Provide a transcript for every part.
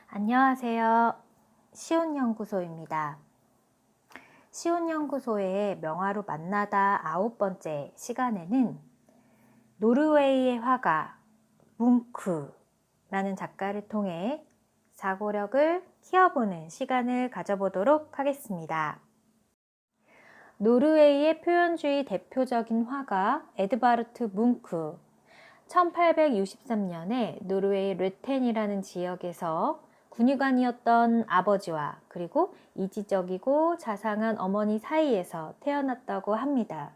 안녕하세요. 시온연구소입니다. 시온연구소의 명화로 만나다 9번째 시간에는 노르웨이의 화가 뭉크라는 작가를 통해 사고력을 키워보는 시간을 가져보도록 하겠습니다. 노르웨이의 표현주의 대표적인 화가 에드바르트 뭉크, 1863년에 노르웨이 르텐이라는 지역에서 군의관이었던 아버지와 그리고 이지적이고 자상한 어머니 사이에서 태어났다고 합니다.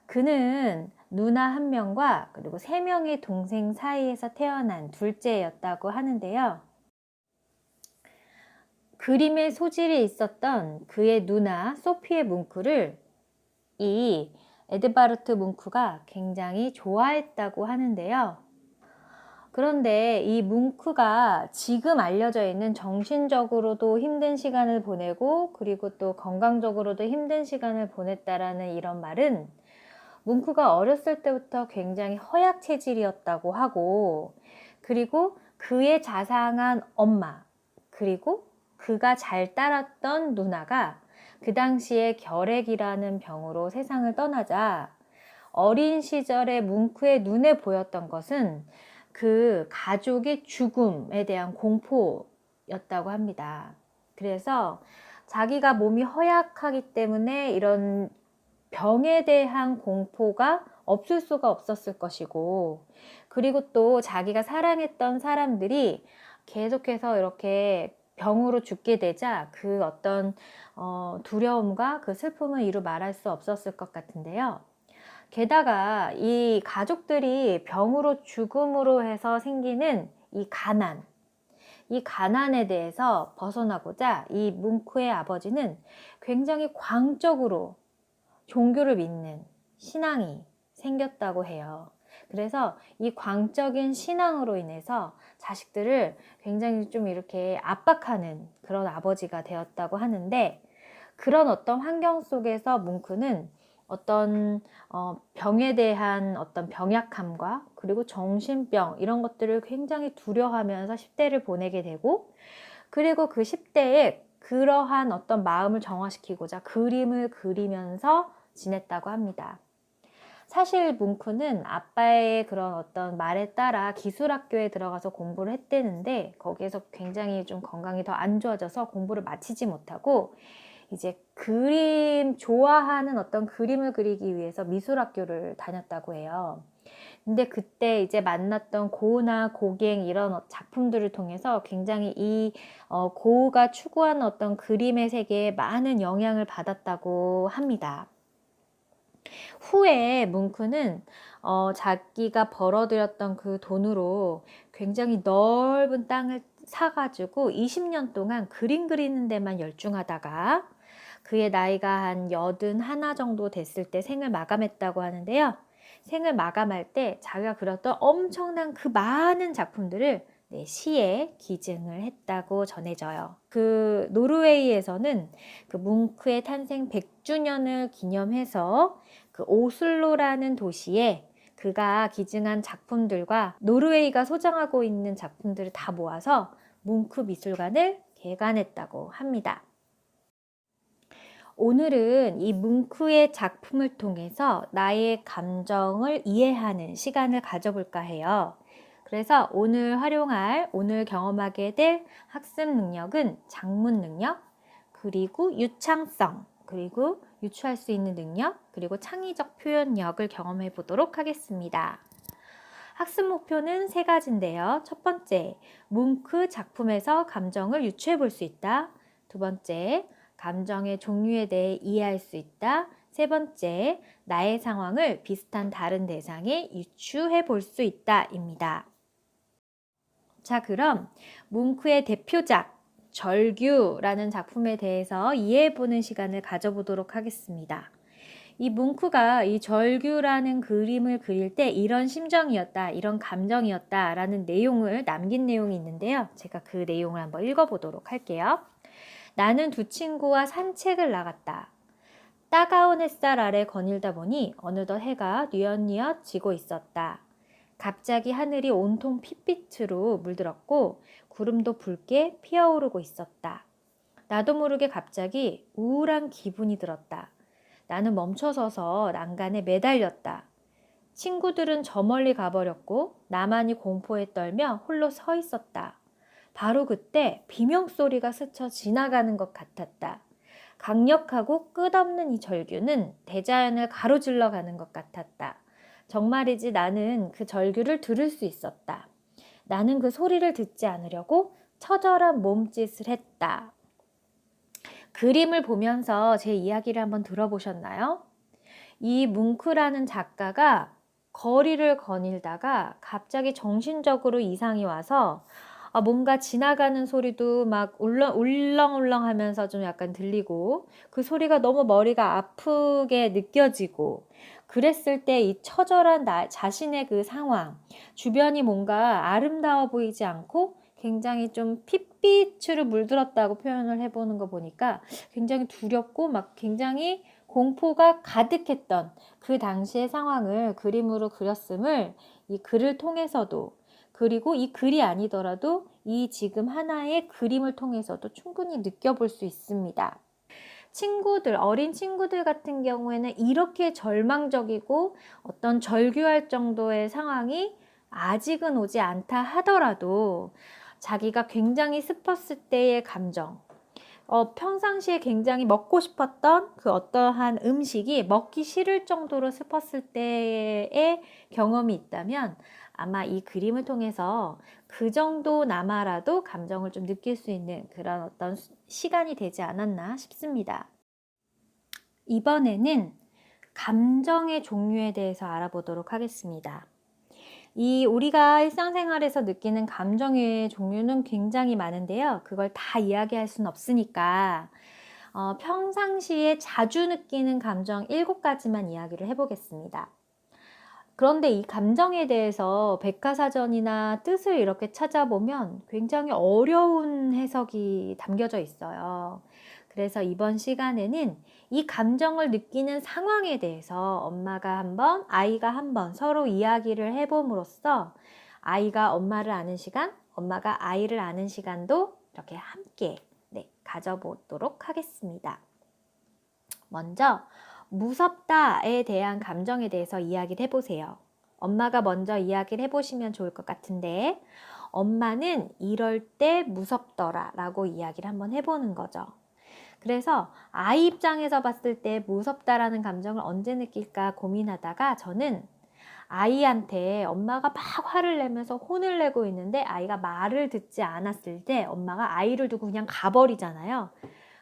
그는 누나 1명과 그리고 3명의 동생 사이에서 태어난 둘째였다고 하는데요. 그림의 소질이 있었던 그의 누나 소피에 뭉크를 이 에드바르트 뭉크가 굉장히 좋아했다고 하는데요. 그런데 이 뭉크가 지금 알려져 있는 정신적으로도 힘든 시간을 보내고 그리고 또 건강적으로도 힘든 시간을 보냈다라는 이런 말은 뭉크가 어렸을 때부터 굉장히 허약 체질이었다고 하고, 그리고 그의 자상한 엄마, 그리고 그가 잘 따랐던 누나가 그 당시에 결핵이라는 병으로 세상을 떠나자 어린 시절에 뭉크의 눈에 보였던 것은 그 가족의 죽음에 대한 공포였다고 합니다. 그래서 자기가 몸이 허약하기 때문에 이런 병에 대한 공포가 없을 수가 없었을 것이고, 그리고 또 자기가 사랑했던 사람들이 계속해서 이렇게 병으로 죽게 되자 그 어떤 두려움과 그 슬픔을 이루 말할 수 없었을 것 같은데요. 게다가 이 가족들이 병으로 죽음으로 해서 생기는 이 가난에 대해서 벗어나고자 이 뭉크의 아버지는 굉장히 광적으로 종교를 믿는 신앙이 생겼다고 해요. 그래서 이 광적인 신앙으로 인해서 자식들을 굉장히 좀 이렇게 압박하는 그런 아버지가 되었다고 하는데, 그런 어떤 환경 속에서 뭉크는 어떤 병에 대한 어떤 병약함과 그리고 정신병 이런 것들을 굉장히 두려워하면서 10대를 보내게 되고, 그리고 그 10대에 그러한 어떤 마음을 정화시키고자 그림을 그리면서 지냈다고 합니다. 사실 뭉크는 아빠의 그런 어떤 말에 따라 기술학교에 들어가서 공부를 했대는데, 거기에서 굉장히 좀 건강이 더 안 좋아져서 공부를 마치지 못하고 이제 그림 좋아하는 어떤 그림을 그리기 위해서 미술학교를 다녔다고 해요. 근데 그때 이제 만났던 고우나 고갱 이런 작품들을 통해서 굉장히 이 고우가 추구하는 어떤 그림의 세계에 많은 영향을 받았다고 합니다. 후에 뭉크는 자기가 벌어들였던 그 돈으로 굉장히 넓은 땅을 사가지고 20년 동안 그림 그리는 데만 열중하다가 그의 나이가 한 81 정도 됐을 때 생을 마감했다고 하는데요. 생을 마감할 때 자기가 그렸던 엄청난 그 많은 작품들을 시에 기증을 했다고 전해져요. 그 노르웨이에서는 그 뭉크의 탄생 100주년을 기념해서 그 오슬로라는 도시에 그가 기증한 작품들과 노르웨이가 소장하고 있는 작품들을 다 모아서 뭉크 미술관을 개관했다고 합니다. 오늘은 이 뭉크의 작품을 통해서 나의 감정을 이해하는 시간을 가져볼까 해요. 그래서 오늘 경험하게 될 학습 능력은 작문 능력, 그리고 유창성, 그리고 유추할 수 있는 능력, 그리고 창의적 표현력을 경험해 보도록 하겠습니다. 학습 목표는 3가지인데요. 첫 번째, 뭉크 작품에서 감정을 유추해 볼 수 있다. 두 번째, 감정의 종류에 대해 이해할 수 있다. 세 번째, 나의 상황을 비슷한 다른 대상에 유추해 볼 수 있다입니다. 자, 그럼 뭉크의 대표작 절규라는 작품에 대해서 이해해보는 시간을 가져보도록 하겠습니다. 이 뭉크가 이 절규라는 그림을 그릴 때 이런 심정이었다, 이런 감정이었다 라는 내용을 남긴 내용이 있는데요. 제가 그 내용을 한번 읽어보도록 할게요. 나는 2 친구와 산책을 나갔다. 따가운 햇살 아래 거닐다 보니 어느덧 해가 뉘엿뉘엿 지고 있었다. 갑자기 하늘이 온통 핏빛으로 물들었고 구름도 붉게 피어오르고 있었다. 나도 모르게 갑자기 우울한 기분이 들었다. 나는 멈춰서서 난간에 매달렸다. 친구들은 저 멀리 가버렸고 나만이 공포에 떨며 홀로 서 있었다. 바로 그때 비명소리가 스쳐 지나가는 것 같았다. 강력하고 끝없는 이 절규는 대자연을 가로질러 가는 것 같았다. 정말이지 나는 그 절규를 들을 수 있었다. 나는 그 소리를 듣지 않으려고 처절한 몸짓을 했다. 그림을 보면서 제 이야기를 한번 들어보셨나요? 이 뭉크라는 작가가 거리를 거닐다가 갑자기 정신적으로 이상이 와서 뭔가 지나가는 소리도 막 울렁울렁 하면서 좀 약간 들리고 그 소리가 너무 머리가 아프게 느껴지고 그랬을 때 이 처절한 자신의 그 상황, 주변이 뭔가 아름다워 보이지 않고 굉장히 좀 핏빛으로 물들었다고 표현을 해보는 거 보니까 굉장히 두렵고 막 굉장히 공포가 가득했던 그 당시의 상황을 그림으로 그렸음을 이 글을 통해서도 그리고 이 글이 아니더라도 이 지금 하나의 그림을 통해서도 충분히 느껴볼 수 있습니다. 어린 친구들 같은 경우에는 이렇게 절망적이고 어떤 절규할 정도의 상황이 아직은 오지 않다 하더라도 자기가 굉장히 슬펐을 때의 감정, 평상시에 굉장히 먹고 싶었던 그 어떠한 음식이 먹기 싫을 정도로 슬펐을 때의 경험이 있다면 아마 이 그림을 통해서 그 정도나마라도 감정을 좀 느낄 수 있는 그런 어떤 시간이 되지 않았나 싶습니다. 이번에는 감정의 종류에 대해서 알아보도록 하겠습니다. 우리가 일상생활에서 느끼는 감정의 종류는 굉장히 많은데요. 그걸 다 이야기할 수는 없으니까 평상시에 자주 느끼는 감정 7가지만 이야기를 해보겠습니다. 그런데 이 감정에 대해서 백과사전이나 뜻을 이렇게 찾아보면 굉장히 어려운 해석이 담겨져 있어요. 그래서 이번 시간에는 이 감정을 느끼는 상황에 대해서 아이가 한번 서로 이야기를 해봄으로써 아이가 엄마를 아는 시간, 엄마가 아이를 아는 시간도 이렇게 함께 가져보도록 하겠습니다. 먼저 무섭다에 대한 감정에 대해서 이야기를 해보세요. 엄마가 먼저 이야기를 해보시면 좋을 것 같은데 엄마는 이럴 때 무섭더라 라고 이야기를 한번 해보는 거죠. 그래서 아이 입장에서 봤을 때 무섭다라는 감정을 언제 느낄까 고민하다가 저는 아이한테 엄마가 막 화를 내면서 혼을 내고 있는데 아이가 말을 듣지 않았을 때 엄마가 아이를 두고 그냥 가버리잖아요.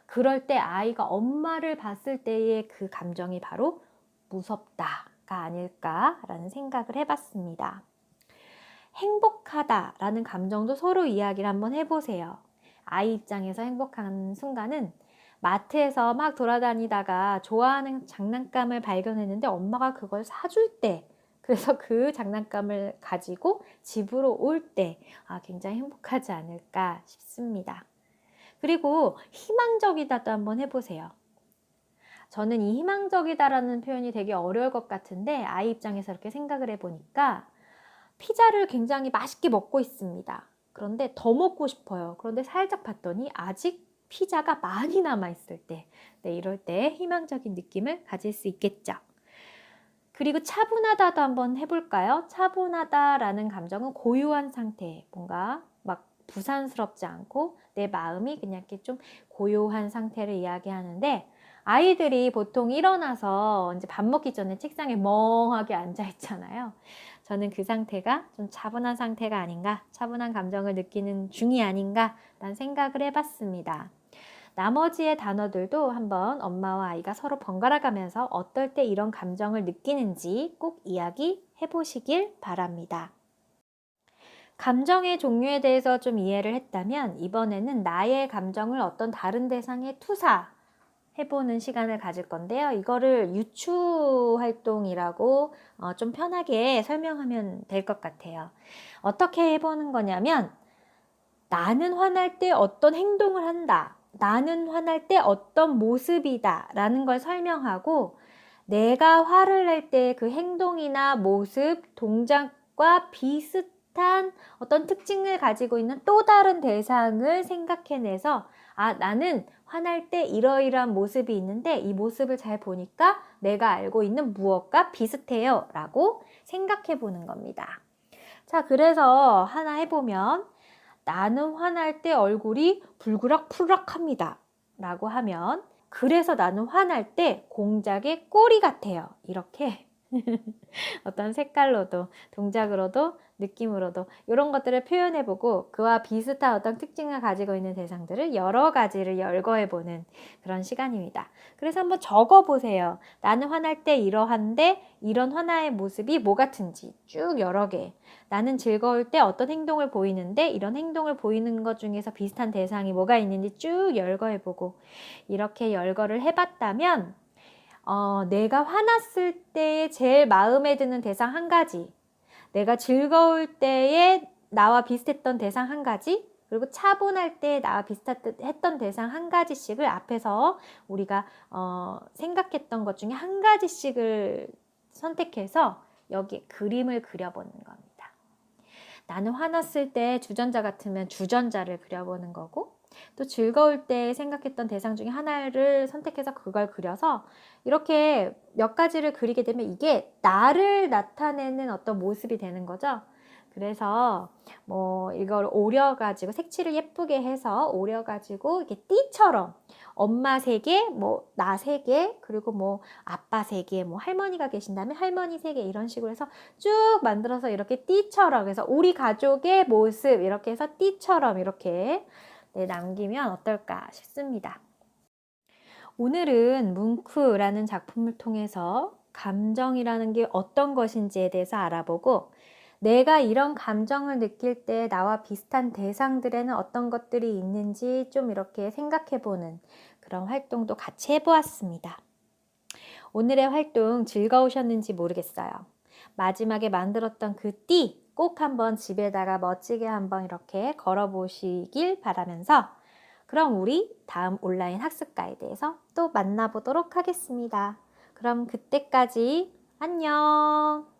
그럴 때 아이가 엄마를 봤을 때의 그 감정이 바로 무섭다가 아닐까라는 생각을 해봤습니다. 행복하다라는 감정도 서로 이야기를 한번 해보세요. 아이 입장에서 행복한 순간은 마트에서 막 돌아다니다가 좋아하는 장난감을 발견했는데 엄마가 그걸 사줄 때, 그래서 그 장난감을 가지고 집으로 올 때 굉장히 행복하지 않을까 싶습니다. 그리고 희망적이다도 한번 해보세요. 저는 이 희망적이다라는 표현이 되게 어려울 것 같은데 아이 입장에서 이렇게 생각을 해보니까 피자를 굉장히 맛있게 먹고 있습니다. 그런데 더 먹고 싶어요. 그런데 살짝 봤더니 아직 피자가 많이 남아있을 때, 이럴 때 희망적인 느낌을 가질 수 있겠죠. 그리고 차분하다도 한번 해볼까요? 차분하다라는 감정은 고요한 상태, 뭔가 막 부산스럽지 않고 내 마음이 그냥 이렇게 좀 고요한 상태를 이야기하는데 아이들이 보통 일어나서 이제 밥 먹기 전에 책상에 멍하게 앉아 있잖아요. 저는 그 상태가 좀 차분한 상태가 아닌가, 차분한 감정을 느끼는 중이 아닌가 라는 생각을 해봤습니다. 나머지의 단어들도 한번 엄마와 아이가 서로 번갈아 가면서 어떨 때 이런 감정을 느끼는지 꼭 이야기해 보시길 바랍니다. 감정의 종류에 대해서 좀 이해를 했다면 이번에는 나의 감정을 어떤 다른 대상에 투사해보는 시간을 가질 건데요. 이거를 유추 활동이라고 좀 편하게 설명하면 될 것 같아요. 어떻게 해보는 거냐면 나는 화날 때 어떤 행동을 한다. 나는 화날 때 어떤 모습이다 라는 걸 설명하고 내가 화를 낼 때 그 행동이나 모습, 동작 것과 비슷한 어떤 특징을 가지고 있는 또 다른 대상을 생각해내서 나는 화날 때 이러이러한 모습이 있는데 이 모습을 잘 보니까 내가 알고 있는 무엇과 비슷해요 라고 생각해 보는 겁니다. 자, 그래서 하나 해보면 나는 화날 때 얼굴이 불그락푸락합니다 라고 하면 그래서 나는 화날 때 공작의 꼬리 같아요. 이렇게 어떤 색깔로도 동작으로도 느낌으로도 이런 것들을 표현해보고 그와 비슷한 어떤 특징을 가지고 있는 대상들을 여러 가지를 열거해보는 그런 시간입니다. 그래서 한번 적어보세요. 나는 화날 때 이러한데 이런 화나의 모습이 뭐 같은지 쭉 여러 개. 나는 즐거울 때 어떤 행동을 보이는데 이런 행동을 보이는 것 중에서 비슷한 대상이 뭐가 있는지 쭉 열거해보고 이렇게 열거를 해봤다면 내가 화났을 때 제일 마음에 드는 대상 한 가지, 내가 즐거울 때에 나와 비슷했던 대상 한 가지, 그리고 차분할 때 나와 비슷했던 대상 한 가지씩을 앞에서 우리가 생각했던 것 중에 한 가지씩을 선택해서 여기 그림을 그려보는 겁니다. 나는 화났을 때 주전자 같으면 주전자를 그려보는 거고, 또 즐거울 때 생각했던 대상 중에 하나를 선택해서 그걸 그려서 이렇게 몇 가지를 그리게 되면 이게 나를 나타내는 어떤 모습이 되는 거죠. 그래서 뭐 이걸 오려가지고 색칠을 예쁘게 해서 오려가지고 이렇게 띠처럼 엄마 3개, 뭐 나 3개, 그리고 뭐 아빠 3개, 뭐 할머니가 계신다면 할머니 3개 이런 식으로 해서 쭉 만들어서 이렇게 띠처럼 해서 우리 가족의 모습 이렇게 해서 띠처럼 이렇게 남기면 어떨까 싶습니다. 오늘은 뭉크라는 작품을 통해서 감정이라는 게 어떤 것인지에 대해서 알아보고 내가 이런 감정을 느낄 때 나와 비슷한 대상들에는 어떤 것들이 있는지 좀 이렇게 생각해보는 그런 활동도 같이 해보았습니다. 오늘의 활동 즐거우셨는지 모르겠어요. 마지막에 만들었던 그 띠 꼭 한번 집에다가 멋지게 한번 이렇게 걸어보시길 바라면서 그럼 우리 다음 온라인 학습 가이드에서 또 만나보도록 하겠습니다. 그럼 그때까지 안녕!